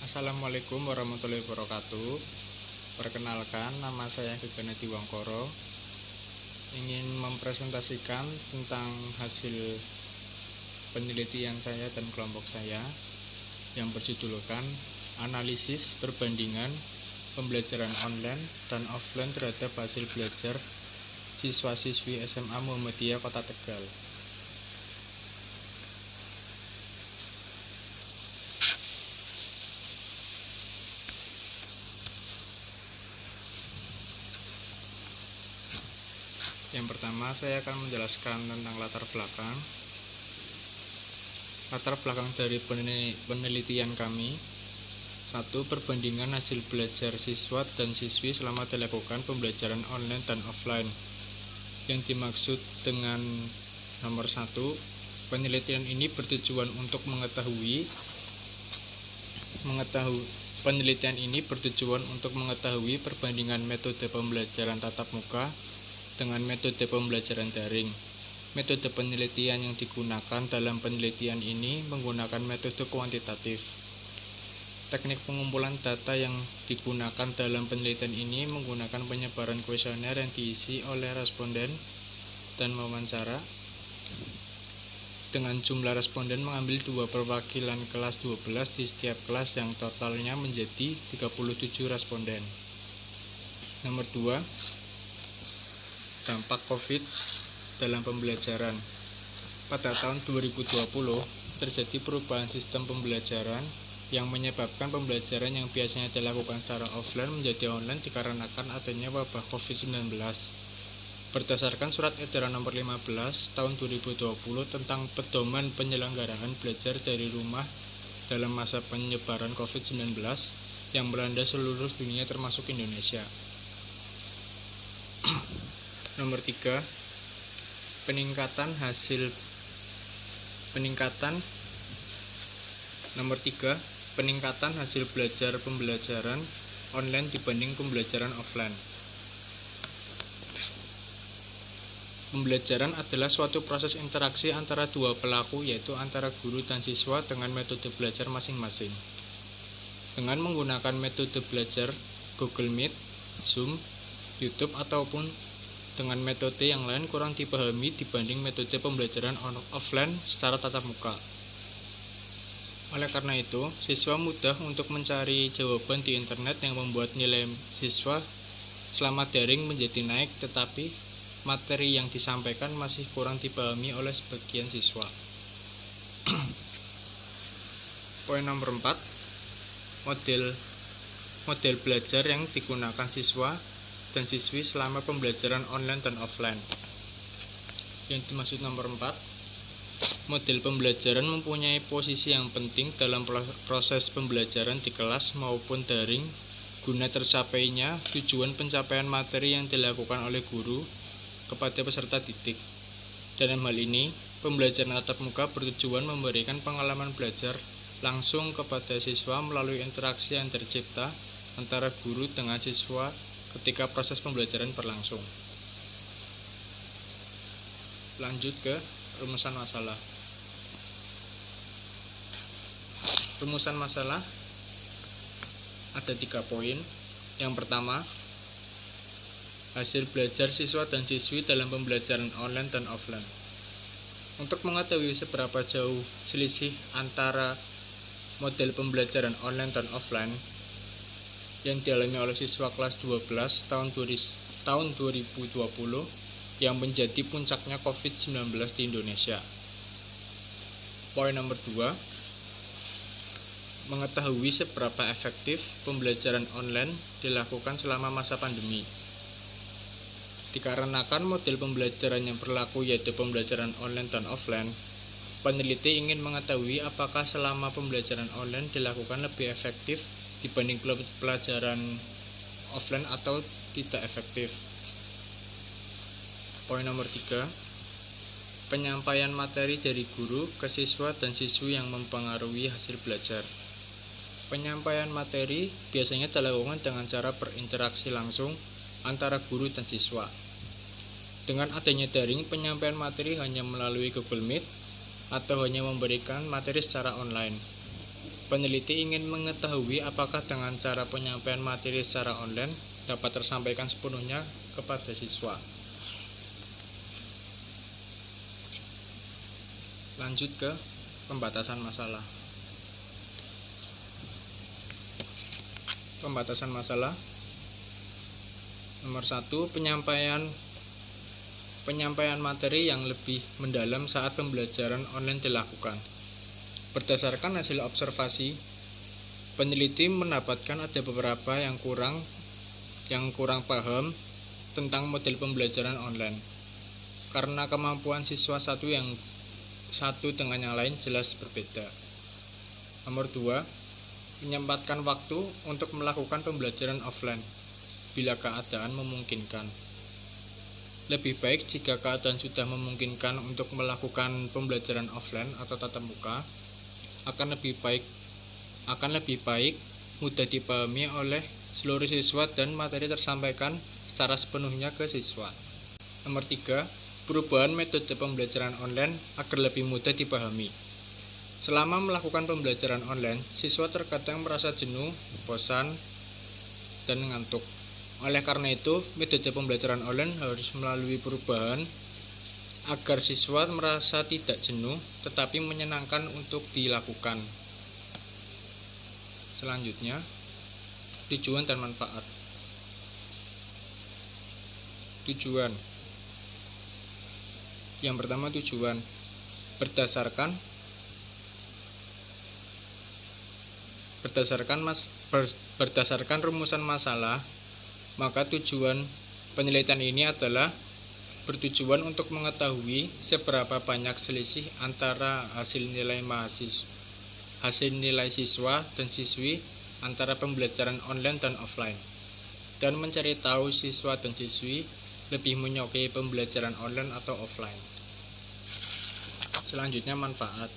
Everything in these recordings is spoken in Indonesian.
Assalamualaikum warahmatullahi wabarakatuh. Perkenalkan, nama saya Gegana Diwangkoro. Ingin mempresentasikan tentang hasil penelitian saya dan kelompok saya yang berjudulkan Analisis Perbandingan Pembelajaran Online dan Offline terhadap hasil belajar siswa-siswi SMA Muhammadiyah Kota Tegal. Yang pertama, saya akan menjelaskan tentang latar belakang dari penelitian kami. 1. Perbandingan hasil belajar siswa dan siswi selama dilakukan pembelajaran online dan offline. Yang dimaksud dengan nomor 1, penelitian ini bertujuan untuk mengetahui perbandingan metode pembelajaran tatap muka dengan metode pembelajaran daring. Metode penelitian yang digunakan dalam penelitian ini menggunakan metode kuantitatif. Teknik pengumpulan data yang digunakan dalam penelitian ini menggunakan penyebaran kuesioner yang diisi oleh responden dan wawancara dengan jumlah responden mengambil 2 perwakilan kelas 12 di setiap kelas yang totalnya menjadi 37 responden. Nomor 2, dampak COVID dalam pembelajaran. Pada tahun 2020 terjadi perubahan sistem pembelajaran yang menyebabkan pembelajaran yang biasanya dilakukan secara offline menjadi online dikarenakan adanya wabah COVID-19. Berdasarkan Surat Edaran Nomor 15 Tahun 2020 tentang pedoman penyelenggaraan belajar dari rumah dalam masa penyebaran COVID-19 yang melanda seluruh dunia termasuk Indonesia. Nomor 3, peningkatan hasil belajar pembelajaran online dibanding pembelajaran offline. Pembelajaran adalah suatu proses interaksi antara dua pelaku, yaitu antara guru dan siswa dengan metode belajar masing-masing. Dengan menggunakan metode belajar Google Meet, Zoom, YouTube, ataupun dengan metode yang lain kurang dipahami dibanding metode pembelajaran offline secara tatap muka. Oleh karena itu, siswa mudah untuk mencari jawaban di internet yang membuat nilai siswa selama daring menjadi naik, tetapi materi yang disampaikan masih kurang dipahami oleh sebagian siswa. Poin nomor 4, model belajar yang digunakan siswa dan siswi selama pembelajaran online dan offline. Yang dimaksud nomor 4, model pembelajaran mempunyai posisi yang penting dalam proses pembelajaran di kelas maupun daring guna tercapainya tujuan pencapaian materi yang dilakukan oleh guru kepada peserta didik. Dalam hal ini, pembelajaran tatap muka bertujuan memberikan pengalaman belajar langsung kepada siswa melalui interaksi yang tercipta antara guru dengan siswa ketika proses pembelajaran berlangsung. Lanjut ke rumusan masalah. Rumusan masalah ada 3 poin. Yang pertama, hasil belajar siswa dan siswi dalam pembelajaran online dan offline. Untuk mengetahui seberapa jauh selisih antara model pembelajaran online dan offline yang dialami oleh siswa kelas 12 tahun 2020 yang menjadi puncaknya COVID-19 di Indonesia. Poin nomor 2, mengetahui seberapa efektif pembelajaran online dilakukan selama masa pandemi. Dikarenakan model pembelajaran yang berlaku yaitu pembelajaran online dan offline, peneliti ingin mengetahui apakah selama pembelajaran online dilakukan lebih efektif dibanding pelajaran offline atau tidak efektif. Poin nomor 3, penyampaian materi dari guru ke siswa dan siswi yang mempengaruhi hasil belajar. Penyampaian materi biasanya dilakukan dengan cara berinteraksi langsung antara guru dan siswa. Dengan adanya daring, penyampaian materi hanya melalui Google Meet atau hanya memberikan materi secara online. Peneliti ingin mengetahui apakah dengan cara penyampaian materi secara online dapat tersampaikan sepenuhnya kepada siswa. Lanjut ke pembatasan masalah. Pembatasan masalah nomor 1, penyampaian materi yang lebih mendalam saat pembelajaran online dilakukan. Berdasarkan hasil observasi, peneliti mendapatkan ada beberapa yang kurang paham tentang model pembelajaran online, karena kemampuan siswa satu dengan yang lain jelas berbeda. Nomor 2, menyempatkan waktu untuk melakukan pembelajaran offline bila keadaan memungkinkan. Lebih baik jika keadaan sudah memungkinkan untuk melakukan pembelajaran offline atau tatap muka, akan lebih baik mudah dipahami oleh seluruh siswa dan materi tersampaikan secara sepenuhnya ke siswa. Nomor 3, perubahan metode pembelajaran online agar lebih mudah dipahami. Selama melakukan pembelajaran online, siswa terkadang merasa jenuh, bosan, dan ngantuk. Oleh karena itu, metode pembelajaran online harus melalui perubahan agar siswa merasa tidak jenuh tetapi menyenangkan untuk dilakukan. Selanjutnya, tujuan dan manfaat. Tujuan. Yang pertama, tujuan. Berdasarkan rumusan masalah, maka tujuan penelitian ini adalah bertujuan untuk mengetahui seberapa banyak selisih antara hasil nilai siswa dan siswi antara pembelajaran online dan offline, dan mencari tahu siswa dan siswi lebih menyukai pembelajaran online atau offline. Selanjutnya, manfaat.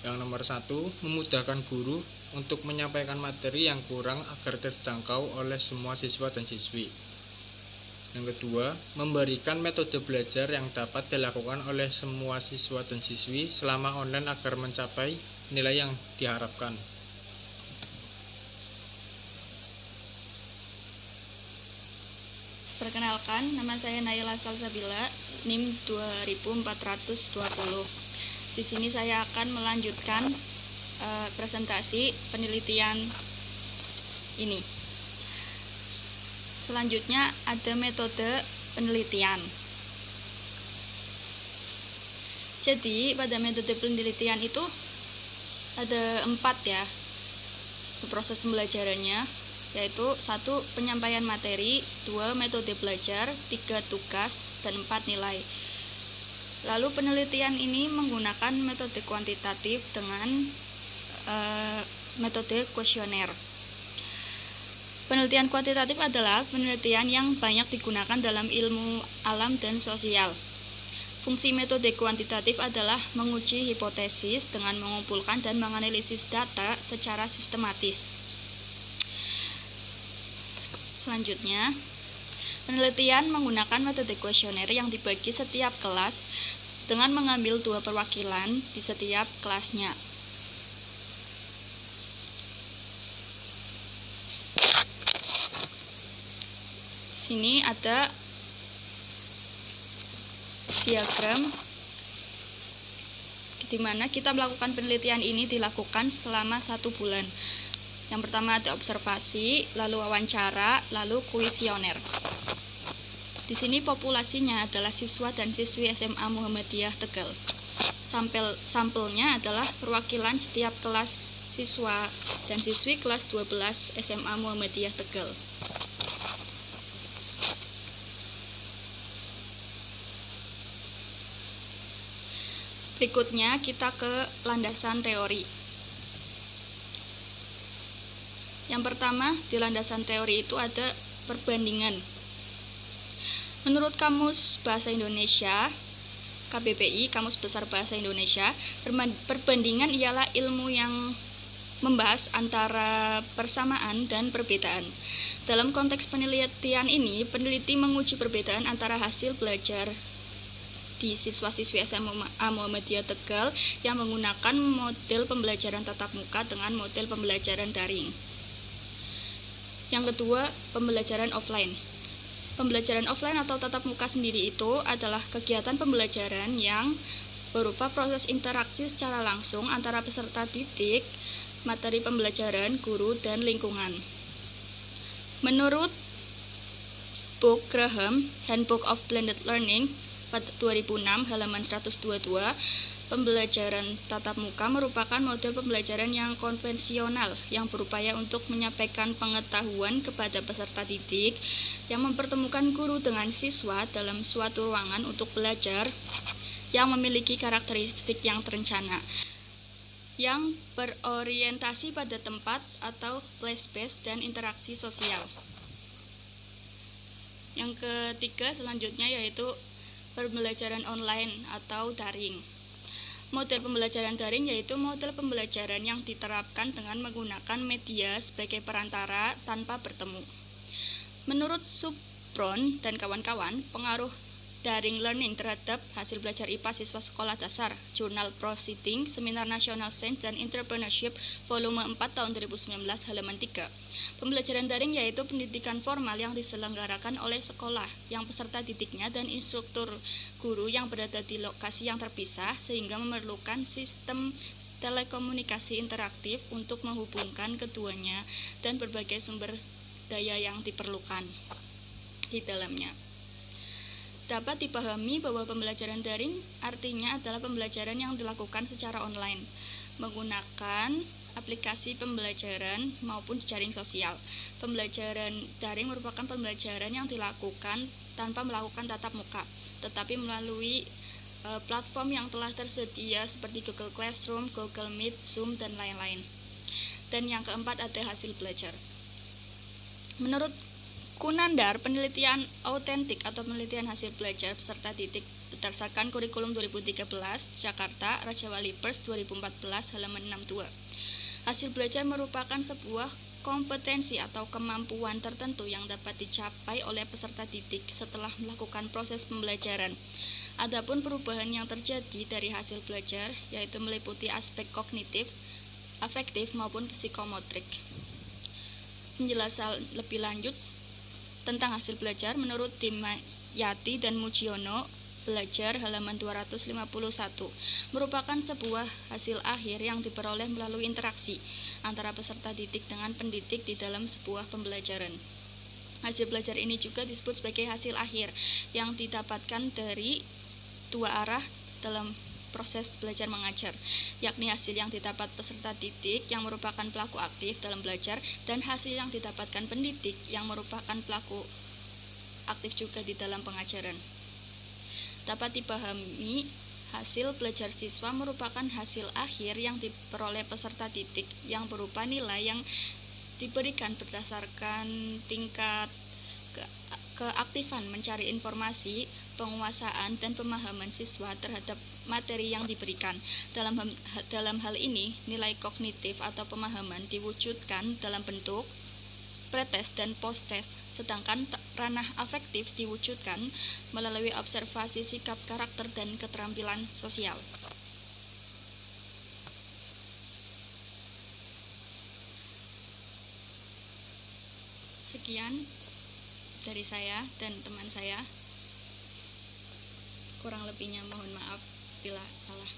Yang nomor 1, memudahkan guru untuk menyampaikan materi yang kurang agar terjangkau oleh semua siswa dan siswi. Yang kedua, memberikan metode belajar yang dapat dilakukan oleh semua siswa dan siswi selama online agar mencapai nilai yang diharapkan. Perkenalkan, nama saya Naila Salsabila, NIM 2420. Di sini saya akan melanjutkan presentasi penelitian ini. Selanjutnya ada metode penelitian. Jadi pada metode penelitian itu ada 4 ya proses pembelajarannya, yaitu 1, penyampaian materi, 2, metode belajar, 3, tugas, dan 4, nilai. Lalu penelitian ini menggunakan metode kuantitatif dengan metode kuesioner. Penelitian kuantitatif adalah penelitian yang banyak digunakan dalam ilmu alam dan sosial. Fungsi metode kuantitatif adalah menguji hipotesis dengan mengumpulkan dan menganalisis data secara sistematis. Selanjutnya, penelitian menggunakan metode kuesioner yang dibagi setiap kelas dengan mengambil 2 perwakilan di setiap kelasnya. Di sini ada diagram di mana kita melakukan penelitian ini dilakukan selama 1 bulan. Yang pertama ada observasi, lalu wawancara, lalu kuesioner. Di sini populasinya adalah siswa dan siswi SMA Muhammadiyah Tegal. Sampelnya adalah perwakilan setiap kelas siswa dan siswi kelas 12 SMA Muhammadiyah Tegal. Berikutnya kita ke landasan teori. Yang pertama, di landasan teori itu ada perbandingan. Menurut Kamus Bahasa Indonesia, KBBI, Kamus Besar Bahasa Indonesia, perbandingan ialah ilmu yang membahas antara persamaan dan perbedaan. Dalam konteks penelitian ini, peneliti menguji perbedaan antara hasil belajar di siswa-siswi SMA Muhammadiyah Tegal yang menggunakan model pembelajaran tatap muka dengan model pembelajaran daring. Yang kedua, pembelajaran offline. Pembelajaran offline atau tatap muka sendiri itu adalah kegiatan pembelajaran yang berupa proses interaksi secara langsung antara peserta didik, materi pembelajaran, guru, dan lingkungan. Menurut Book Graham, Handbook of Blended Learning, pada 2006 halaman 122, pembelajaran tatap muka merupakan model pembelajaran yang konvensional yang berupaya untuk menyampaikan pengetahuan kepada peserta didik yang mempertemukan guru dengan siswa dalam suatu ruangan untuk belajar yang memiliki karakteristik yang terencana, yang berorientasi pada tempat atau place-based dan interaksi sosial. Yang ketiga selanjutnya yaitu pembelajaran online atau daring. Model pembelajaran daring yaitu model pembelajaran yang diterapkan dengan menggunakan media sebagai perantara tanpa bertemu. Menurut Supron dan kawan-kawan, pengaruh daring learning terhadap hasil belajar IPA siswa sekolah dasar, Jurnal Proceeding, Seminar Nasional Sains dan Entrepreneurship, volume 4 tahun 2019, halaman 3. Pembelajaran daring yaitu pendidikan formal yang diselenggarakan oleh sekolah, yang peserta didiknya dan instruktur guru yang berada di lokasi yang terpisah, sehingga memerlukan sistem telekomunikasi interaktif untuk menghubungkan keduanya dan berbagai sumber daya yang diperlukan di dalamnya. Dapat dipahami bahwa pembelajaran daring artinya adalah pembelajaran yang dilakukan secara online, menggunakan aplikasi pembelajaran maupun jaring sosial. Pembelajaran daring merupakan pembelajaran yang dilakukan tanpa melakukan tatap muka, tetapi melalui platform yang telah tersedia seperti Google Classroom, Google Meet, Zoom, dan lain-lain. Dan yang keempat ada hasil belajar. Menurut Kunandar, penelitian autentik atau penelitian hasil belajar peserta didik berdasarkan kurikulum 2013, Jakarta, Raja Wali Pers 2014, halaman 62. Hasil belajar merupakan sebuah kompetensi atau kemampuan tertentu yang dapat dicapai oleh peserta didik setelah melakukan proses pembelajaran. Adapun perubahan yang terjadi dari hasil belajar yaitu meliputi aspek kognitif, afektif maupun psikomotrik. Penjelasan lebih lanjut tentang hasil belajar menurut Dimayati dan Mujiono, Belajar, halaman 251, merupakan sebuah hasil akhir yang diperoleh melalui interaksi antara peserta didik dengan pendidik di dalam sebuah pembelajaran. Hasil belajar ini juga disebut sebagai hasil akhir yang didapatkan dari dua arah dalam proses belajar mengajar, yakni hasil yang didapat peserta didik yang merupakan pelaku aktif dalam belajar dan hasil yang didapatkan pendidik yang merupakan pelaku aktif juga di dalam pengajaran. Dapat dipahami, hasil belajar siswa merupakan hasil akhir yang diperoleh peserta didik yang berupa nilai yang diberikan berdasarkan tingkat keaktifan mencari informasi, penguasaan, dan pemahaman siswa terhadap materi yang diberikan. Dalam hal ini, nilai kognitif atau pemahaman diwujudkan dalam bentuk pretest dan posttest, sedangkan ranah afektif diwujudkan melalui observasi sikap karakter dan keterampilan sosial. Sekian dari saya dan teman saya. Kurang lebihnya mohon maaf bila salah.